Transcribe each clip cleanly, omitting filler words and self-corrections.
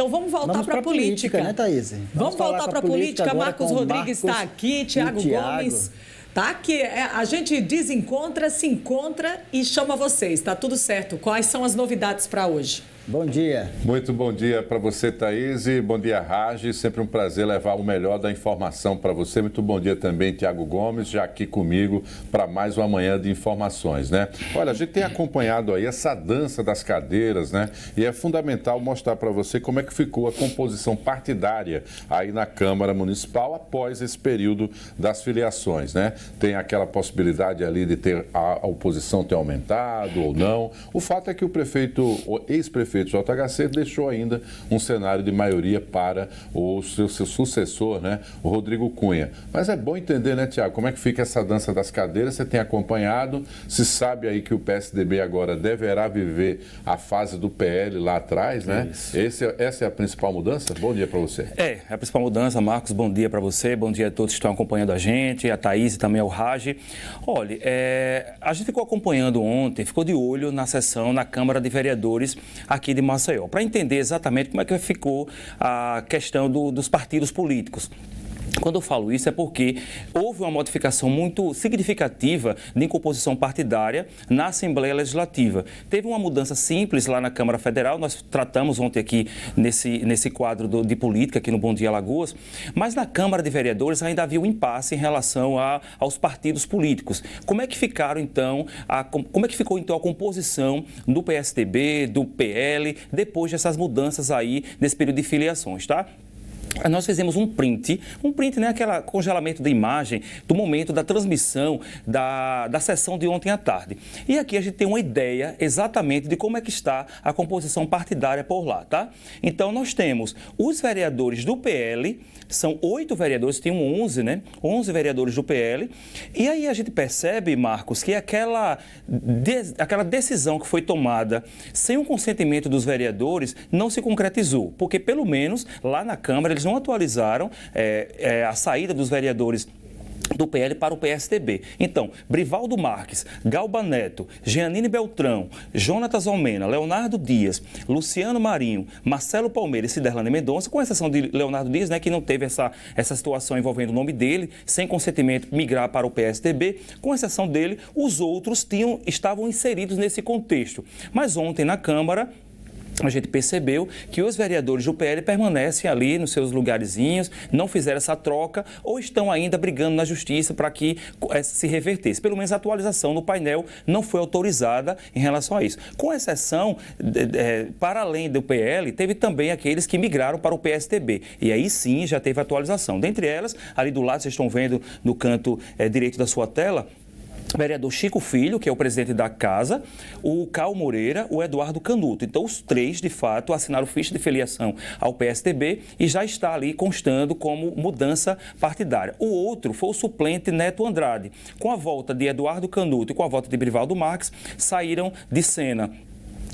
vamos voltar para a política, né, Thaís? Vamos voltar para a política. Marcos Rodrigues está aqui, Tiago Gomes está aqui. A gente desencontra, se encontra e chama vocês. Está tudo certo. Quais são as novidades para hoje? Bom dia. Muito bom dia para você, Thaís. Bom dia, Ragi. Sempre um prazer levar o melhor da informação para você. Muito bom dia também, Tiago Gomes, já aqui comigo para mais uma manhã de informações, né? Olha, a gente tem acompanhado aí essa dança das cadeiras, né? E é fundamental mostrar para você como é que ficou a composição partidária aí na Câmara Municipal após esse período das filiações, né? Tem aquela possibilidade ali de ter a oposição ter aumentado ou não. O fato é que o ex-prefeito JHC deixou ainda um cenário de maioria para o seu sucessor, né, o Rodrigo Cunha. Mas é bom entender, né, Tiago, como é que fica essa dança das cadeiras. Você tem acompanhado, se sabe aí que o PSDB agora deverá viver a fase do PL lá atrás, né? Essa é a principal mudança? Bom dia para você. É a principal mudança, Marcos. Bom dia para você, bom dia a todos que estão acompanhando a gente, a Thaís e também ao Ragi. Olha, a gente ficou acompanhando ontem, ficou de olho na sessão na Câmara de Vereadores aqui de Maceió, para entender exatamente como é que ficou a questão dos partidos políticos. Quando eu falo isso é porque houve uma modificação muito significativa de composição partidária na Assembleia Legislativa. Teve uma mudança simples lá na Câmara Federal, nós tratamos ontem aqui nesse quadro de política aqui no Bom Dia Alagoas, mas na Câmara de Vereadores ainda havia um impasse em relação aos partidos políticos. Como é que ficaram então, como é que ficou então a composição do PSDB, do PL, depois dessas mudanças aí nesse período de filiações, tá? Nós fizemos um print, né, aquele congelamento da imagem do momento da transmissão da sessão de ontem à tarde. E aqui a gente tem uma ideia exatamente de como é que está a composição partidária por lá, tá? Então, nós temos os vereadores do PL, são 8 vereadores, tem 11, né? 11 vereadores do PL. E aí a gente percebe, Marcos, que aquela decisão que foi tomada sem o consentimento dos vereadores não se concretizou, porque pelo menos lá na Câmara eles não atualizaram a saída dos vereadores do PL para o PSDB. Então, Brivaldo Marques, Galba Neto, Jeanine Beltrão, Jonatas Almena, Leonardo Dias, Luciano Marinho, Marcelo Palmeira e Ciderlane Mendonça, com exceção de Leonardo Dias, né, que não teve essa situação envolvendo o nome dele, sem consentimento migrar para o PSDB, com exceção dele, os outros estavam inseridos nesse contexto. Mas ontem na Câmara, a gente percebeu que os vereadores do PL permanecem ali nos seus lugarzinhos, não fizeram essa troca ou estão ainda brigando na justiça para que se revertesse. Pelo menos a atualização no painel não foi autorizada em relação a isso. Com exceção, para além do PL, teve também aqueles que migraram para o PSDB. E aí sim já teve atualização. Dentre elas, ali do lado, vocês estão vendo no canto direito da sua tela, o vereador Chico Filho, que é o presidente da casa, o Cal Moreira, o Eduardo Canuto. Então, os três, de fato, assinaram ficha de filiação ao PSDB e já está ali constando como mudança partidária. O outro foi o suplente Neto Andrade. Com a volta de Eduardo Canuto e com a volta de Brivaldo Marques, saíram de cena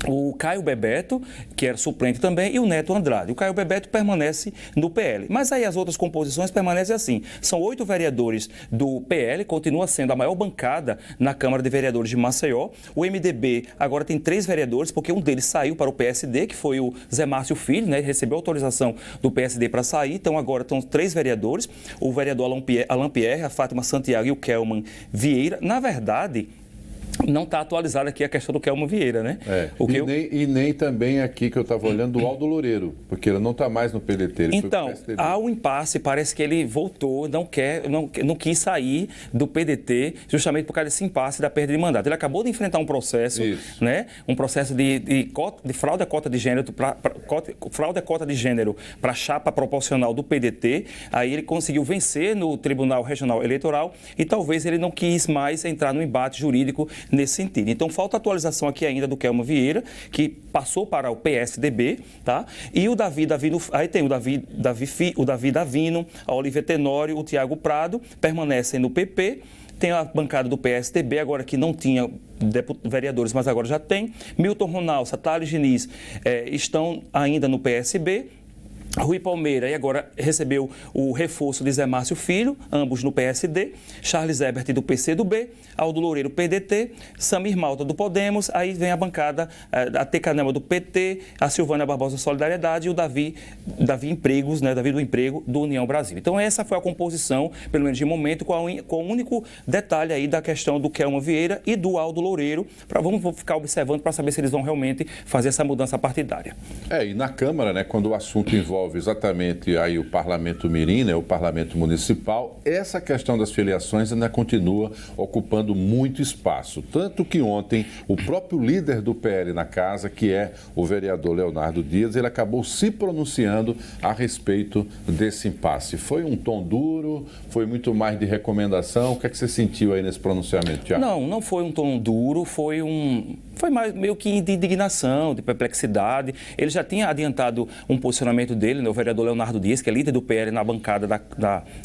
o Caio Bebeto, que era suplente também, e o Neto Andrade. O Caio Bebeto permanece no PL. Mas aí as outras composições permanecem assim. São 8 vereadores do PL, continua sendo a maior bancada na Câmara de Vereadores de Maceió. O MDB agora tem 3 vereadores, porque um deles saiu para o PSD, que foi o Zé Márcio Filho, né? Recebeu autorização do PSD para sair, então agora estão 3 vereadores. O vereador Alain Pierre, a Fátima Santiago e o Kelman Vieira. Na verdade, não está atualizada aqui a questão do Kelman Vieira, né? Nem também aqui que eu estava olhando do Aldo Loureiro, porque ele não está mais no PDT. Ele então, há um impasse, parece que ele voltou, não quis sair do PDT justamente por causa desse impasse da perda de mandato. Ele acabou de enfrentar um processo, né? Um processo de fraude à cota de gênero, fraude à cota de gênero para a chapa proporcional do PDT. Aí ele conseguiu vencer no Tribunal Regional Eleitoral e talvez ele não quis mais entrar no embate jurídico nesse sentido. Então, falta atualização aqui ainda do Kelman Vieira, que passou para o PSDB, tá? E o Davi Davino, aí tem o Davi Davino, a Olivia Tenório, o Tiago Prado, permanecem no PP. Tem a bancada do PSDB, agora que não tinha vereadores, mas agora já tem. Milton Ronaldo, Thales Diniz estão ainda no PSB. Rui Palmeira, e agora recebeu o reforço de Zé Márcio Filho, ambos no PSD, Charles Ebert do PCdoB, Aldo Loureiro PDT, Samir Malta do Podemos, aí vem a bancada, a Tecanema do PT, a Silvânia Barbosa Solidariedade e o Davi Empregos, né, Davi do Emprego do União Brasil. Então essa foi a composição, pelo menos de momento, com o único detalhe aí da questão do Kelman Vieira e do Aldo Loureiro, vamos ficar observando para saber se eles vão realmente fazer essa mudança partidária. E na Câmara, né, quando o assunto envolve exatamente aí o Parlamento Mirim, né, o Parlamento Municipal, essa questão das filiações ainda continua ocupando muito espaço. Tanto que ontem o próprio líder do PL na casa, que é o vereador Leonardo Dias, ele acabou se pronunciando a respeito desse impasse. Foi um tom duro? Foi muito mais de recomendação? O que é que você sentiu aí nesse pronunciamento, Tiago? Não foi um tom duro, foi mais meio que de indignação, de perplexidade. Ele já tinha adiantado um posicionamento dele, né, o vereador Leonardo Dias, que é líder do PL na bancada,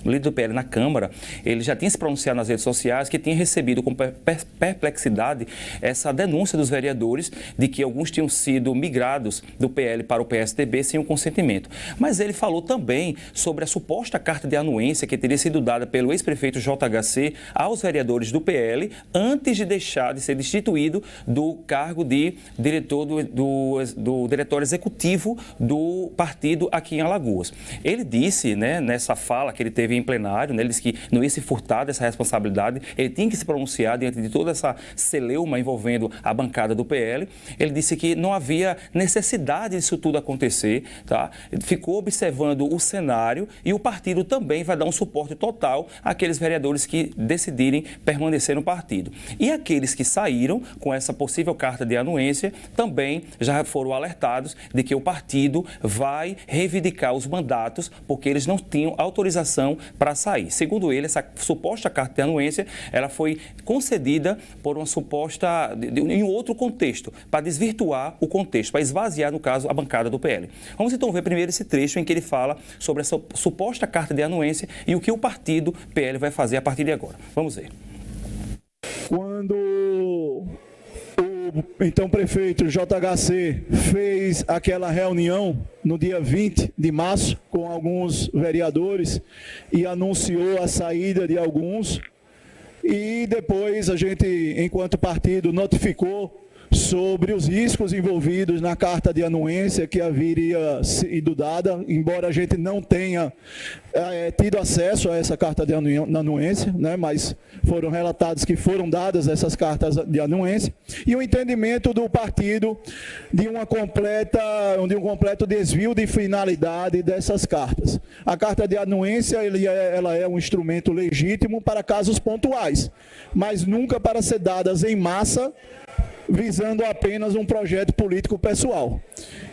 líder do PL na Câmara. Ele já tinha se pronunciado nas redes sociais que tinha recebido com perplexidade essa denúncia dos vereadores de que alguns tinham sido migrados do PL para o PSDB sem o consentimento. Mas ele falou também sobre a suposta carta de anuência que teria sido dada pelo ex-prefeito JHC aos vereadores do PL antes de deixar de ser destituído do cargo de diretor do diretório executivo do partido aqui em Alagoas. Ele disse, né, nessa fala que ele teve em plenário, né, ele disse que não ia se furtar dessa responsabilidade, ele tinha que se pronunciar diante de toda essa celeuma envolvendo a bancada do PL. Ele disse que não havia necessidade disso tudo acontecer, tá? Ele ficou observando o cenário e o partido também vai dar um suporte total àqueles vereadores que decidirem permanecer no partido. E aqueles que saíram com essa possível carta de anuência também já foram alertados de que o partido vai reivindicar os mandatos porque eles não tinham autorização para sair. Segundo ele, essa suposta carta de anuência, ela foi concedida por uma suposta, em outro contexto, para desvirtuar o contexto, para esvaziar, no caso, a bancada do PL. Vamos então ver primeiro esse trecho em que ele fala sobre essa suposta carta de anuência e o que o partido PL vai fazer a partir de agora. Vamos ver. Quando o então prefeito JHC fez aquela reunião no dia 20 de março com alguns vereadores e anunciou a saída de alguns, e depois a gente, enquanto partido, notificou sobre os riscos envolvidos na carta de anuência que haveria sido dada, embora a gente não tenha tido acesso a essa carta de anuência, né, mas foram relatados que foram dadas essas cartas de anuência, e o entendimento do partido de um completo desvio de finalidade dessas cartas. A carta de anuência ela é um instrumento legítimo para casos pontuais, mas nunca para ser dadas em massa, visando apenas um projeto político pessoal.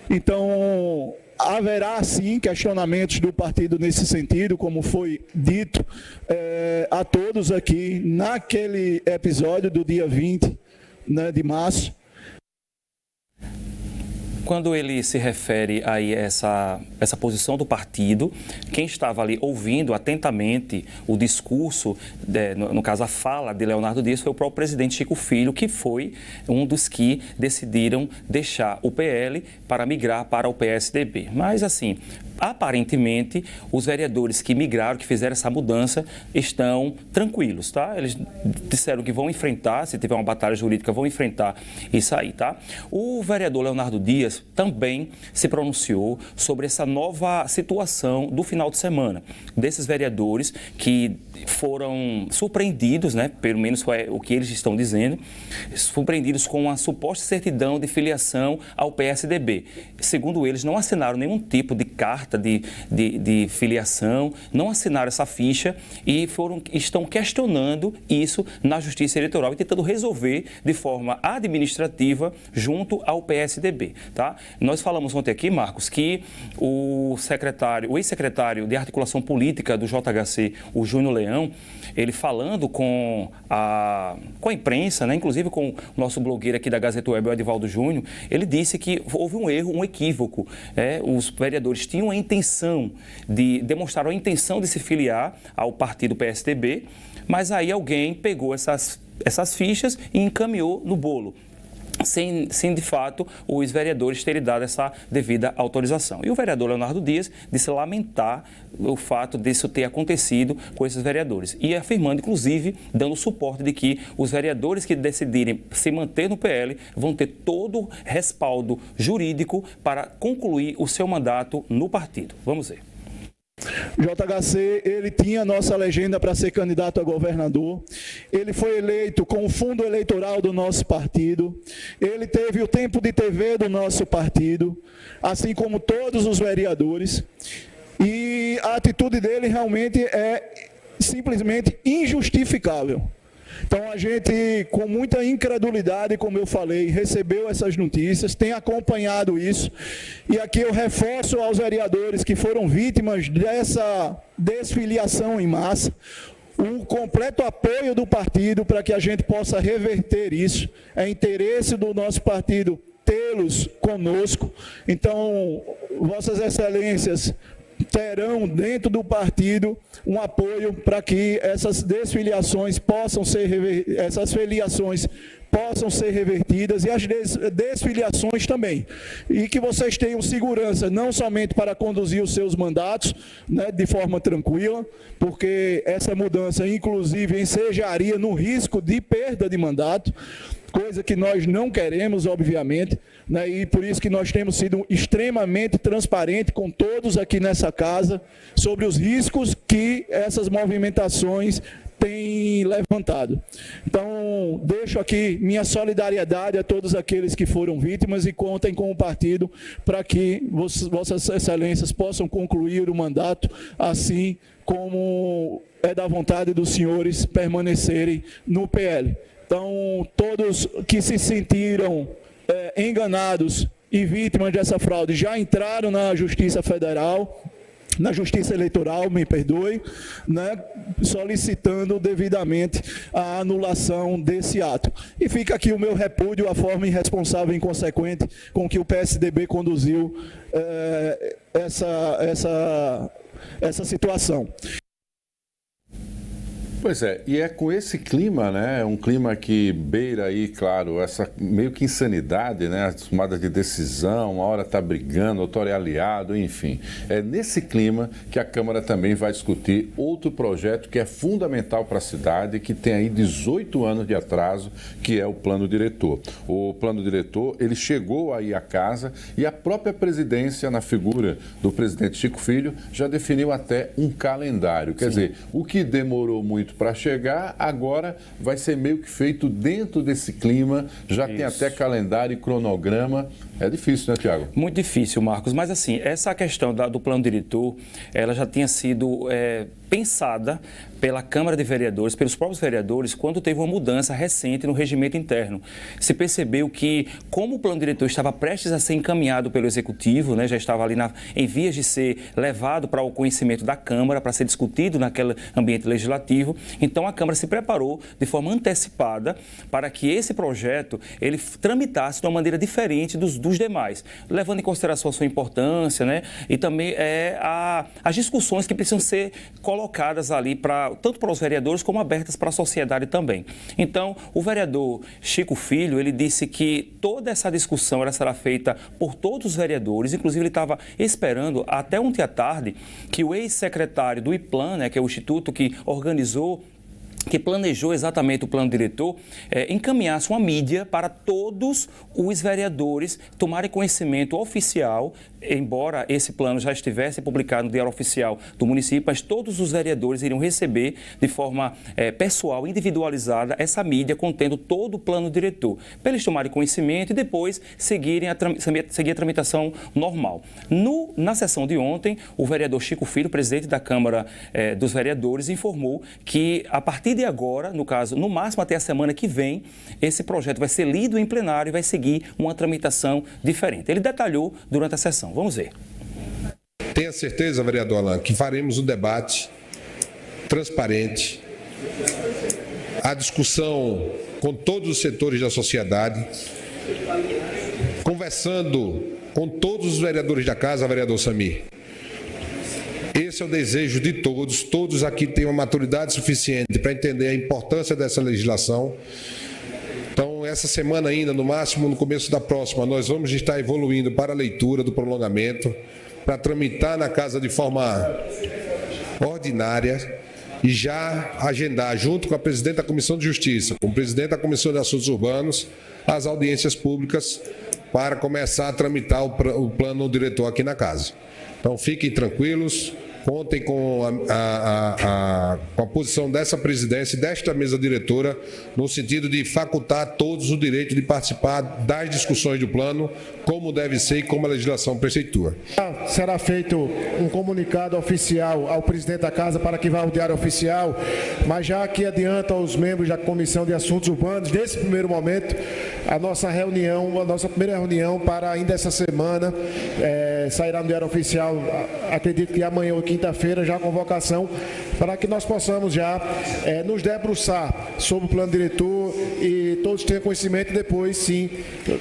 Então, haverá sim questionamentos do partido nesse sentido, como foi dito a todos aqui naquele episódio do dia 20, né, de março. Quando ele se refere a essa posição do partido, quem estava ali ouvindo atentamente o discurso, no caso a fala de Leonardo Dias, foi o próprio presidente Chico Filho, que foi um dos que decidiram deixar o PL para migrar para o PSDB. Mas assim, aparentemente, os vereadores que migraram, que fizeram essa mudança, estão tranquilos, tá? Eles disseram que vão enfrentar, se tiver uma batalha jurídica, vão enfrentar isso aí, tá? O vereador Leonardo Dias também se pronunciou sobre essa nova situação do final de semana, desses vereadores que foram surpreendidos, né? Pelo menos foi o que eles estão dizendo, surpreendidos com uma suposta certidão de filiação ao PSDB. Segundo eles, não assinaram nenhum tipo de carta de filiação, não assinaram essa ficha e estão questionando isso na Justiça Eleitoral e tentando resolver de forma administrativa junto ao PSDB, tá? Nós falamos ontem aqui, Marcos, que o ex-secretário de Articulação Política do JHC, o Júnior Leão, ele falando com a imprensa, né, inclusive com o nosso blogueiro aqui da Gazeta Web, o Edivaldo Júnior, ele disse que houve um erro, um equívoco. Os vereadores tinham demonstraram a intenção de se filiar ao partido PSDB, mas aí alguém pegou essas fichas e encaminhou no bolo. sem de fato os vereadores terem dado essa devida autorização. E o vereador Leonardo Dias disse lamentar o fato disso ter acontecido com esses vereadores e afirmando, inclusive, dando suporte de que os vereadores que decidirem se manter no PL vão ter todo o respaldo jurídico para concluir o seu mandato no partido. Vamos ver. JHC, ele tinha nossa legenda para ser candidato a governador, ele foi eleito com o fundo eleitoral do nosso partido, ele teve o tempo de TV do nosso partido, assim como todos os vereadores, e a atitude dele realmente é simplesmente injustificável. Então a gente, com muita incredulidade, como eu falei, recebeu essas notícias, tem acompanhado isso, e aqui eu reforço aos vereadores que foram vítimas dessa desfiliação em massa, o completo apoio do partido para que a gente possa reverter isso. É interesse do nosso partido tê-los conosco. Então, Vossas Excelências terão dentro do partido um apoio para que essas desfiliações possam ser revertidas e as desfiliações também. E que vocês tenham segurança, não somente para conduzir os seus mandatos, né, de forma tranquila, porque essa mudança, inclusive, ensejaria no risco de perda de mandato, coisa que nós não queremos, obviamente, né, e por isso que nós temos sido extremamente transparentes com todos aqui nessa casa sobre os riscos que essas movimentações têm levantado. Então, deixo aqui minha solidariedade a todos aqueles que foram vítimas e contem com o partido para que Vossas Excelências possam concluir o mandato, assim como é da vontade dos senhores permanecerem no PL. Então, todos que se sentiram enganados e vítimas dessa fraude já entraram na Justiça Federal, na Justiça Eleitoral, me perdoe, né, solicitando devidamente a anulação desse ato. E fica aqui o meu repúdio à forma irresponsável e inconsequente com que o PSDB conduziu essa situação. Pois é, e é com esse clima, né, um clima que beira aí, claro, essa meio que insanidade, né, as tomadas de decisão, uma hora está brigando, outra hora é aliado, enfim. É nesse clima que a Câmara também vai discutir outro projeto que é fundamental para a cidade, que tem aí 18 anos de atraso, que é o Plano Diretor. O Plano Diretor, ele chegou aí à casa e a própria presidência, na figura do presidente Chico Filho, já definiu até um calendário. Quer dizer, o que demorou muito para chegar, agora vai ser meio que feito dentro desse clima, já tem até calendário e cronograma. É difícil, né, Tiago? Muito difícil, Marcos, mas assim, essa questão do plano diretor, ela já tinha sido pensada pela Câmara de Vereadores, pelos próprios vereadores, quando teve uma mudança recente no regimento interno. Se percebeu que, como o plano diretor estava prestes a ser encaminhado pelo Executivo, né, já estava ali em vias de ser levado para o conhecimento da Câmara, para ser discutido naquele ambiente legislativo, então a Câmara se preparou de forma antecipada para que esse projeto ele tramitasse de uma maneira diferente dos demais, levando em consideração a sua importância, né, e também as discussões que precisam ser colocadas ali tanto para os vereadores como abertas para a sociedade também. Então, o vereador Chico Filho, ele disse que toda essa discussão ela será feita por todos os vereadores, inclusive ele estava esperando até ontem à tarde que o ex-secretário do IPLAN, né, que é o instituto que planejou exatamente o plano diretor, encaminhasse uma mídia para todos os vereadores tomarem conhecimento oficial, embora esse plano já estivesse publicado no Diário Oficial do município, mas todos os vereadores iriam receber de forma pessoal, individualizada, essa mídia contendo todo o plano diretor, para eles tomarem conhecimento e depois seguir a tramitação normal. Na sessão de ontem, o vereador Chico Filho, presidente da Câmara dos Vereadores, informou que a partir de agora, no caso, no máximo até a semana que vem, esse projeto vai ser lido em plenário e vai seguir uma tramitação diferente. Ele detalhou durante a sessão. Vamos ver. Tenha certeza, vereador Alain, que faremos um debate transparente, a discussão com todos os setores da sociedade, conversando com todos os vereadores da casa, vereador Samir. Esse é o desejo de todos. Todos aqui têm uma maturidade suficiente para entender a importância dessa legislação. Então, essa semana ainda, no máximo no começo da próxima, nós vamos estar evoluindo para a leitura do prolongamento, para tramitar na casa de forma ordinária e já agendar, junto com a presidente da Comissão de Justiça, com o presidente da Comissão de Assuntos Urbanos, as audiências públicas para começar a tramitar o plano diretor aqui na casa. Então, fiquem tranquilos. Contem com a posição dessa presidência e desta mesa diretora, no sentido de facultar todos o direito de participar das discussões do plano, como deve ser e como a legislação preceitua. Será feito um comunicado oficial ao presidente da Casa para que vá ao Diário Oficial, mas já aqui adianta aos membros da Comissão de Assuntos Urbanos, nesse primeiro momento, a nossa primeira reunião para ainda essa semana, sairá no Diário Oficial, acredito que amanhã ou quinta-feira, já a convocação para que nós possamos já nos debruçar sobre o plano diretor e todos tenham conhecimento e depois, sim,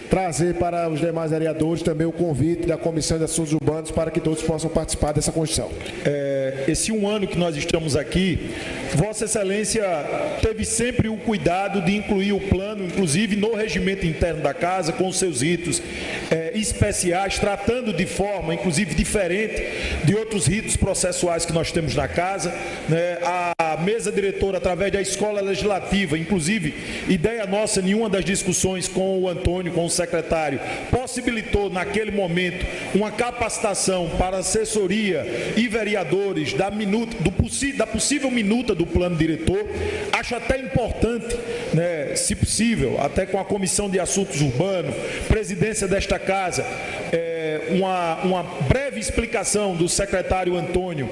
trazer para os demais vereadores também o convite da Comissão de Assuntos Urbanos para que todos possam participar dessa Constituição. Esse um ano que nós estamos aqui, Vossa Excelência teve sempre o cuidado de incluir o plano, inclusive no regimento interno da Casa, com os seus ritos especiais, tratando de forma, inclusive, diferente de outros ritos processuais que nós temos na Casa. A mesa diretora, através da Escola Legislativa, inclusive, ideia nossa, nenhuma das discussões com o Antônio, com o secretário, possibilitou, naquele momento, uma capacitação para assessoria e vereadores da possível minuta do plano diretor. Acho até importante, se possível, até com a Comissão de Assuntos Urbanos, presidência desta Casa, uma breve explicação do secretário Antônio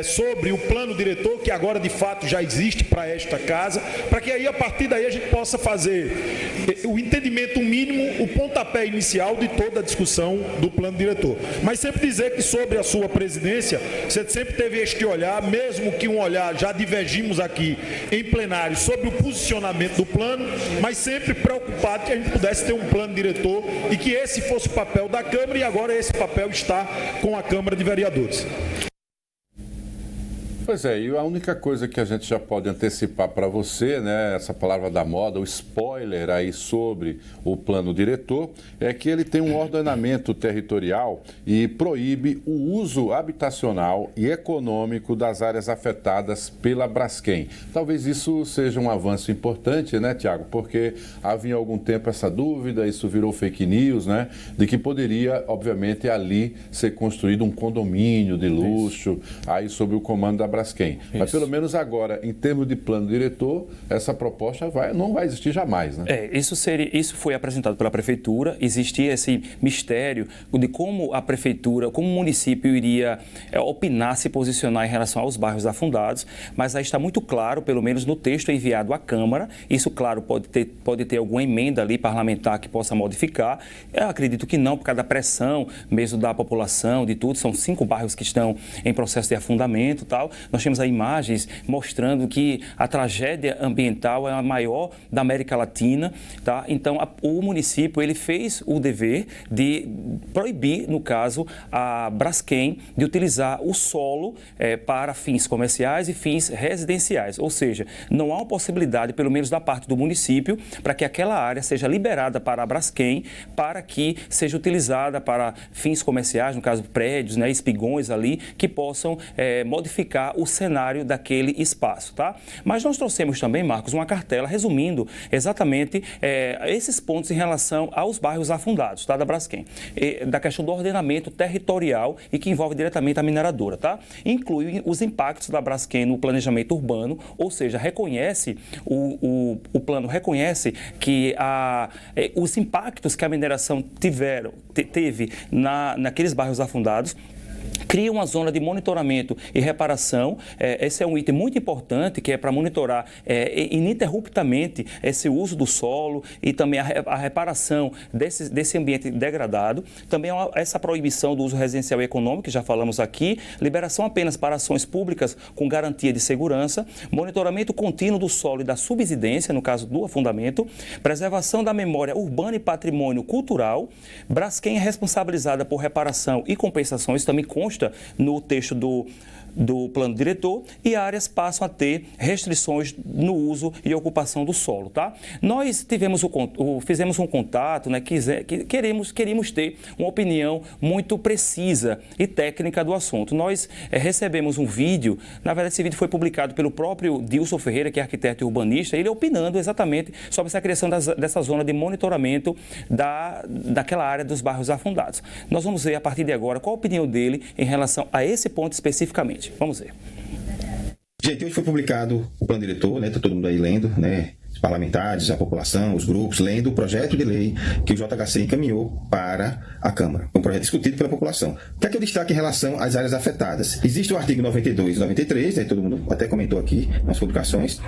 sobre o plano diretor, que agora de fato já existe para esta Casa, para que aí, a partir daí, a gente possa fazer o entendimento mínimo, o pontapé inicial de toda a discussão do plano diretor. Mas sempre dizer que sobre a sua presidência, você sempre teve este olhar, mesmo que um olhar, já divergimos aqui em plenário sobre o posicionamento do plano, mas sempre preocupado que a gente pudesse ter um plano diretor e que esse fosse o papel da Câmara, e agora esse papel está com a Câmara de Vereadores. Pois é, e a única coisa que a gente já pode antecipar para você, essa palavra da moda, o spoiler aí sobre o plano diretor, é que ele tem um ordenamento territorial e proíbe o uso habitacional e econômico das áreas afetadas pela Braskem. Talvez isso seja um avanço importante, Tiago? Porque havia algum tempo essa dúvida, isso virou fake news, de que poderia, obviamente, ali ser construído um condomínio de luxo, aí sob o comando da Braskem. Mas pelo menos agora, em termos de plano diretor, essa proposta não vai existir jamais, Isso foi apresentado pela Prefeitura. Existia esse mistério de como a Prefeitura, como o município iria opinar, se posicionar em relação aos bairros afundados, mas aí está muito claro, pelo menos no texto enviado à Câmara. Isso, claro, pode ter alguma emenda ali parlamentar que possa modificar. Eu acredito que não, por causa da pressão mesmo da população, de tudo. São 5 bairros que estão em processo de afundamento e tal. Nós temos aí imagens mostrando que a tragédia ambiental é a maior da América Latina, tá? Então, o município, ele fez o dever de proibir, no caso, a Braskem de utilizar o solo para fins comerciais e fins residenciais. Ou seja, não há uma possibilidade, pelo menos da parte do município, para que aquela área seja liberada para a Braskem, para que seja utilizada para fins comerciais, no caso, prédios, espigões ali, que possam modificar o cenário daquele espaço, tá? Mas nós trouxemos também, Marcos, uma cartela resumindo exatamente esses pontos em relação aos bairros afundados, tá, da Braskem, da questão do ordenamento territorial e que envolve diretamente a mineradora, tá? Inclui os impactos da Braskem no planejamento urbano, ou seja, reconhece, o plano reconhece que os impactos que a mineração teve naqueles bairros afundados, cria uma zona de monitoramento e reparação. Esse é um item muito importante, que é para monitorar ininterruptamente esse uso do solo e também a reparação desse ambiente degradado. Também essa proibição do uso residencial e econômico, que já falamos aqui, liberação apenas para ações públicas com garantia de segurança, monitoramento contínuo do solo e da subsidência, no caso do afundamento, preservação da memória urbana e patrimônio cultural. Braskem é responsabilizada por reparação e compensação, isso também consta consta no texto do plano diretor, e áreas passam a ter restrições no uso e ocupação do solo, tá? Nós fizemos um contato, né, queríamos ter uma opinião muito precisa e técnica do assunto. Nós recebemos um vídeo, na verdade esse vídeo foi publicado pelo próprio Dilson Ferreira, que é arquiteto e urbanista, ele opinando exatamente sobre essa criação dessa zona de monitoramento daquela área dos bairros afundados. Nós vamos ver a partir de agora qual a opinião dele em relação a esse ponto especificamente. Vamos ver. Gente, hoje foi publicado o plano diretor, né? Está todo mundo aí lendo, né? Os parlamentares, a população, os grupos, lendo o projeto de lei que o JHC encaminhou para a Câmara. É um projeto discutido pela população. O que é que eu destaco em relação às áreas afetadas? Existe o artigo 92 e 93, né? Todo mundo até comentou aqui nas publicações,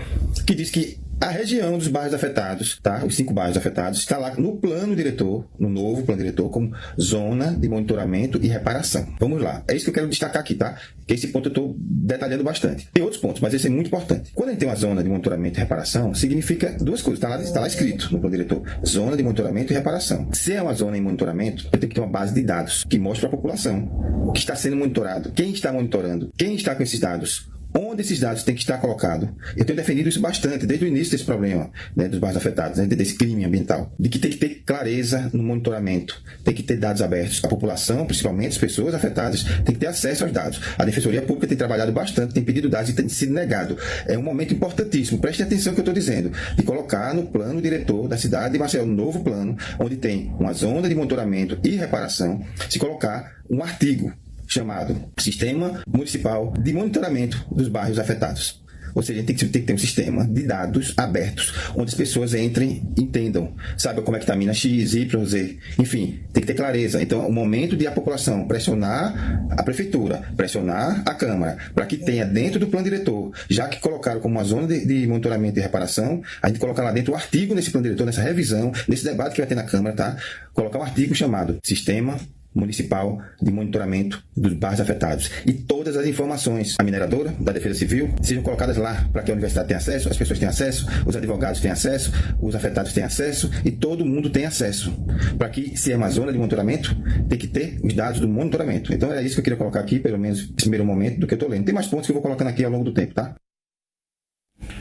que diz que a região dos bairros afetados, tá? Os 5 bairros afetados, está lá no plano diretor, no novo plano diretor, como zona de monitoramento e reparação. Vamos lá. É isso que eu quero destacar aqui, tá? Que esse ponto eu estou detalhando bastante. Tem outros pontos, mas esse é muito importante. Quando a gente tem uma zona de monitoramento e reparação, significa 2 coisas. Está lá escrito no plano diretor. Zona de monitoramento e reparação. Se é uma zona em monitoramento, eu tenho que ter uma base de dados que mostre para a população o que está sendo monitorado, quem está monitorando, quem está com esses dados, onde esses dados têm que estar colocados. Eu tenho defendido isso bastante, desde o início desse problema, né, dos bairros afetados, né, desse crime ambiental, de que tem que ter clareza no monitoramento, tem que ter dados abertos. A população, principalmente as pessoas afetadas, tem que ter acesso aos dados. A Defensoria Pública tem trabalhado bastante, tem pedido dados e tem sido negado. É um momento importantíssimo, preste atenção no que eu estou dizendo, de colocar no plano diretor da cidade de Maceió, um novo plano, onde tem uma zona de monitoramento e reparação, se colocar um artigo chamado Sistema Municipal de Monitoramento dos Bairros Afetados. Ou seja, a gente tem que ter um sistema de dados abertos, onde as pessoas entrem, entendam, saibam como é que está a mina X, Y, Z, enfim, tem que ter clareza. Então, é o momento de a população pressionar a prefeitura, pressionar a Câmara, para que tenha dentro do plano diretor, já que colocaram como uma zona de monitoramento e reparação, a gente colocar lá dentro o artigo nesse plano diretor, nessa revisão, nesse debate que vai ter na Câmara, tá? Colocar um artigo chamado Sistema Municipal de Monitoramento dos Bairros Afetados. E todas as informações da mineradora, da Defesa Civil, sejam colocadas lá para que a universidade tenha acesso, as pessoas tenham acesso, os advogados tenham acesso, os afetados tenham acesso e todo mundo tenha acesso. Para que, se é uma zona de monitoramento, tem que ter os dados do monitoramento. Então, é isso que eu queria colocar aqui, pelo menos nesse primeiro momento, do que eu estou lendo. Tem mais pontos que eu vou colocando aqui ao longo do tempo, tá?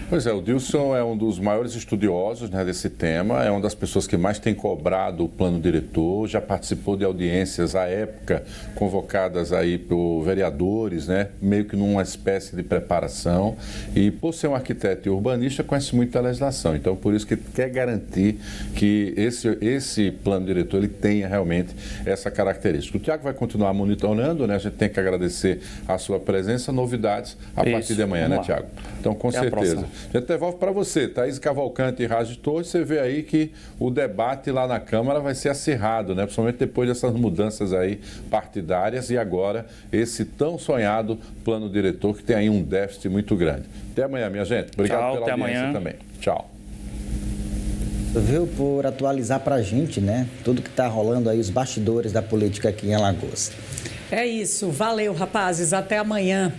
Pois é, o Dilson é um dos maiores estudiosos, né, desse tema, é uma das pessoas que mais tem cobrado o plano diretor, já participou de audiências à época convocadas aí por vereadores, né, meio que numa espécie de preparação, e por ser um arquiteto e urbanista conhece muito a legislação, então por isso que quer garantir que esse plano diretor ele tenha realmente essa característica. O Tiago vai continuar monitorando, né, a gente tem que agradecer a sua presença, novidades a partir de amanhã, né, Tiago? Então, com certeza. A gente devolve para você, Thaís Cavalcante e Ragi Torres, você vê aí que o debate lá na Câmara vai ser acirrado, né? Principalmente depois dessas mudanças aí partidárias e agora esse tão sonhado plano diretor que tem aí um déficit muito grande. Até amanhã, minha gente. Obrigado pela audiência também. Tchau. Viu, por atualizar para a gente, né? Tudo que está rolando aí, os bastidores da política aqui em Alagoas. É isso. Valeu, rapazes. Até amanhã.